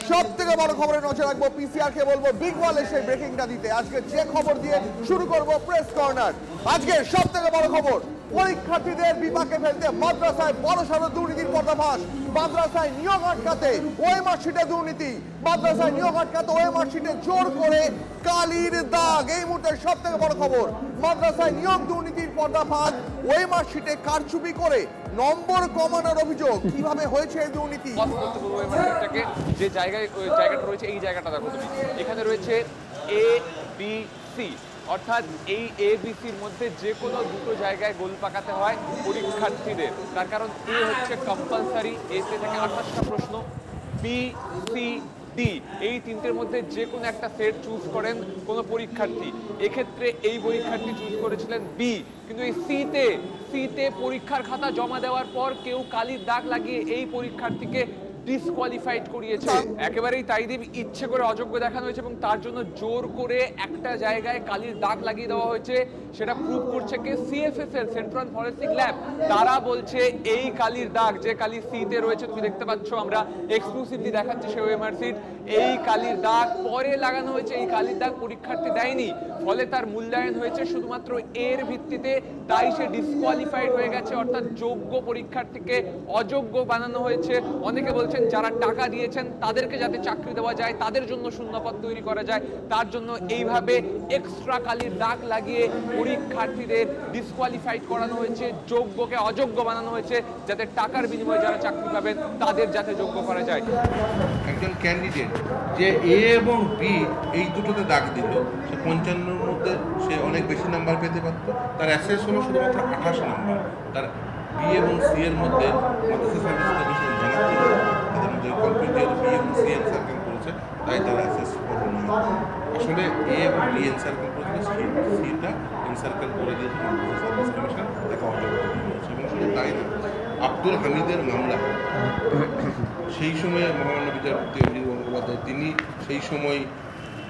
সব থেকে বড় খবরে নজর রাখবো, পিসিআর কে বলবো বিগ ওয়ালে সেই ব্রেকিংটা দিতে। আজকে যে খবর দিয়ে শুরু করব প্রেস কর্নার। আজকে সব থেকে বড় খবর, পরীক্ষার্থীদের বিপাকে ফেলতে মাদ্রাসায় বড়সড় দুর্নীতির পর্দাফাঁস। মাদ্রাসায় নিয়োগ আটকাতে ওএমআর শিটে দুর্নীতি, মাদ্রাসায় নিয়োগ আটকাতে ওএমআর শিটে জোর করে কালির দাগ। এই মুহূর্তে সব থেকে বড় খবর, মাদ্রাসায় নিয়োগ দুর্নীতির পর্দাফাঁস, ওএমআর শিটে কারচুপি করে নম্বর কমানোর অভিযোগ। কিভাবে হয়েছে এই দুর্নীতি? যে জায়গাটা রয়েছে, এই জায়গাটা দেখো তুমি, এখানে রয়েছে এ বি সি, অর্থাৎ এই এবিসির মধ্যে যে কোনো দুটো জায়গায় গোল পাকাতে হয় পরীক্ষার্থীদের। তার কারণ এ হচ্ছে কম্পালসারি, এতে থেকে 28টা প্রশ্ন, বি সি ডি এই তিনটের মধ্যে যে কোনো একটা সেট চুজ করেন কোনো পরীক্ষার্থী। এক্ষেত্রে এই পরীক্ষার্থী চুজ করেছিলেন বি, কিন্তু এই সিতে পরীক্ষার খাতা জমা দেওয়ার পর কেউ কালির দাগ লাগিয়ে এই পরীক্ষার্থীকে ডিসকোয়ালিফাইড করিয়েছে। একেবারেই তাই দেব, ইচ্ছে করে অযোগ্য দেখানো হয়েছে এবং তার জন্য জোর করে একটা জায়গায় কালির দাগ লাগিয়ে দেওয়া হয়েছে। সেটা প্রুভ করছে কে? CFSL, central forensic lab. তারা বলছে এই কালির দাগ যে কালি সিতে রয়েছে, তুমি দেখতে পাচ্ছ, আমরা এক্সক্লুসিভলি দেখাচ্ছি সেই ওএমআর সিট, এই কালির দাগ পরে লাগানো হয়েছে। এই কালির দাগ পরীক্ষার্থী দেয়নি, ফলে তার মূল্যায়ন হয়েছে শুধুমাত্র এর ভিত্তিতে, তাই সে ডিসকোয়ালিফাইড হয়ে গেছে। অর্থাৎ যোগ্য পরীক্ষার্থীকে অযোগ্য বানানো হয়েছে। অনেকে বলছেন যারা টাকা দিয়েছেন তাদেরকে যাতে চাকরি দেওয়া যায়, তাদের জন্য শূন্যপদ তৈরি করা যায়, তার জন্য এইভাবে এক্সট্রা কালির দাগ লাগিয়ে পরীক্ষার্থীদের ডিসকোয়ালিফাইড করানো হয়েছে, যোগ্যকে অযোগ্য বানানো হয়েছে, যাতে টাকার বিনিময়ে যারা চাকরি পাবেন তাদের যাতে যোগ্য করা যায়। একজন ক্যান্ডিডেট যে এ এবং বি এই দুটোতে দাগ দিল, সে 55-র মধ্যে সে অনেক বেশি নাম্বার পেতে পারত। তার অ্যাসেস হলো শুধুমাত্র 28 নাম্বার। তার বি এবং সি এর মধ্যে মাদ্রাসা সার্ভিস কমিশন জানাচ্ছিল তাদের মধ্যে কমপ্লিট যেহেতু বি এবং সি এনসার্কেল করেছে, তাই তারা অ্যাসেস করবো না। আসলে এ এবং বি এনসার্কেল করেছিল, সিটা এনসার্কেল করে দিয়েছে মাদ্রাসা সার্ভিস কমিশন, তাকে অযোগ্য দিয়েছে। এবং শুধু তাই না, আব্দুল হামিদের মামলা সেই সময়ে মহামান্য বিচারপতি অজিত গঙ্গোপাধ্যায় তিনি সেই সময়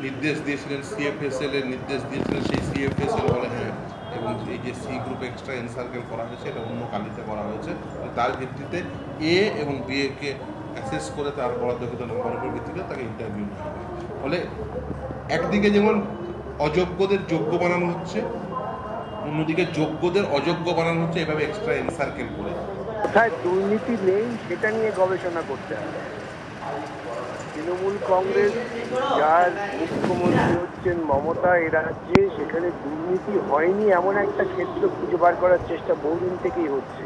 নির্দেশ দিয়েছিলেন, সিএফএসএল এর নির্দেশ দিয়েছিলেন, সেই সিএফএসএল বলে হ্যাঁ, এবং এই যে সি গ্রুপ এক্সট্রা এনসার্কেল করা হয়েছে এটা অন্য কালিতে করা হয়েছে, তার ভিত্তিতে এ এবং বি কে অ্যাসেস করে তার বরাদ্দকৃত নম্বরের ভিত্তিতে তাকে ইন্টারভিউ নেওয়া হয়। ফলে একদিকে যেমন অযোগ্যদের যোগ্য বানানো হচ্ছে, অন্যদিকে যোগ্যদের অযোগ্য বানানো হচ্ছে এভাবে এক্সট্রা এনসার্কেল করে। কোথায় দুর্নীতি নেই সেটা নিয়ে গবেষণা করতে হবে। তৃণমূল কংগ্রেস, যার মুখ্যমন্ত্রী হচ্ছেন মমতা, এ রাজ্যে সেখানে দুর্নীতি হয়নি এমন একটা ক্ষেত্র খুঁজে বার করার চেষ্টা বহুদিন থেকেই হচ্ছে।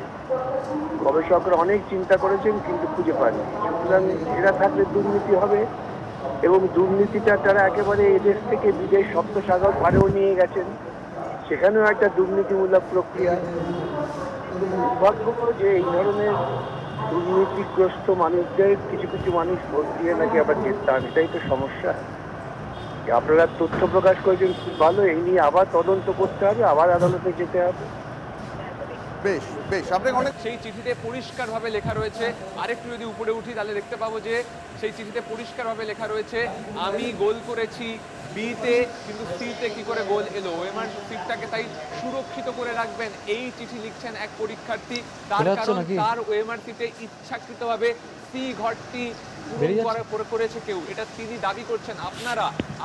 গবেষকরা অনেক চিন্তা করেছেন কিন্তু খুঁজে পাননি। সুতরাং এরা থাকলে দুর্নীতি হবে, এবং দুর্নীতিটা তারা একেবারে এদেশ থেকে বিদেশ সপ্তসাগর পারেও নিয়ে গেছেন, সেখানেও একটা দুর্নীতিমূলক প্রক্রিয়া। দুর্ভাগ্য যে এই ধরনের দুর্নীতিগ্রস্ত মানুষদের কিছু কিছু মানুষ ভোট দিয়ে নাকি আবার জিততে হবে, এটাই তো সমস্যা। আপনারা তথ্য প্রকাশ করেছেন খুব ভালো, এই নিয়ে আবার তদন্ত করতে হবে, আবার আদালতে যেতে হবে। বেশ বেশ, আপনাকে অনেক। সেই চিঠিতে পরিষ্কারভাবে লেখা রয়েছে, আরেকটু যদি উপরে উঠি তাহলে দেখতে পাবো যে সেই চিঠিতে পরিষ্কারভাবে লেখা রয়েছে আমি গোল করেছি বিতে, কিন্তু সিতে কি করে গোল এলো? ওএমআর সিটটাকে তাই সুরক্ষিত করে রাখবেন, এই চিঠি লিখছেন এক পরীক্ষার্থী। তার কারণ তার ওএমআর সিটে ইচ্ছাকৃতভাবে সি ঘরটি করেছে কেউ, এটা তিনি দাবি করছেন।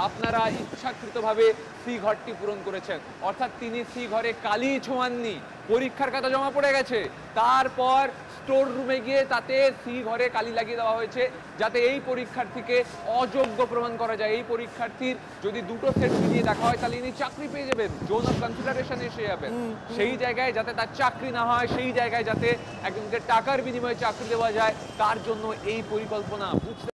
আপনারা ইচ্ছাকৃতভাবে সি ঘরটি পূরণ করেছেন, অর্থাৎ তিনি সি ঘরে কালি ছোঁয়াননি, পরীক্ষার খাতা জমা পড়ে গেছে, তারপর স্টোর রুমে গিয়ে তাতে সি ঘরে কালি লাগিয়ে দেওয়া হয়েছে, যাতে এই পরীক্ষার্থীকে অযোগ্য প্রমাণ করা যায়। এই পরীক্ষার্থীর যদি দুটো সেট মিলিয়ে দেখা হয় তাহলে ইনি চাকরি পেয়ে যাবেন, জোন অফ কনসিডারেশন এসে যাবেন। সেই জায়গায় যাতে তার চাকরি না হয়, সেই জায়গায় যাতে একজনকে টাকার বিনিময়ে চাকরি দেওয়া যায়, তার জন্য এই পরিকল্পনা। বুঝতে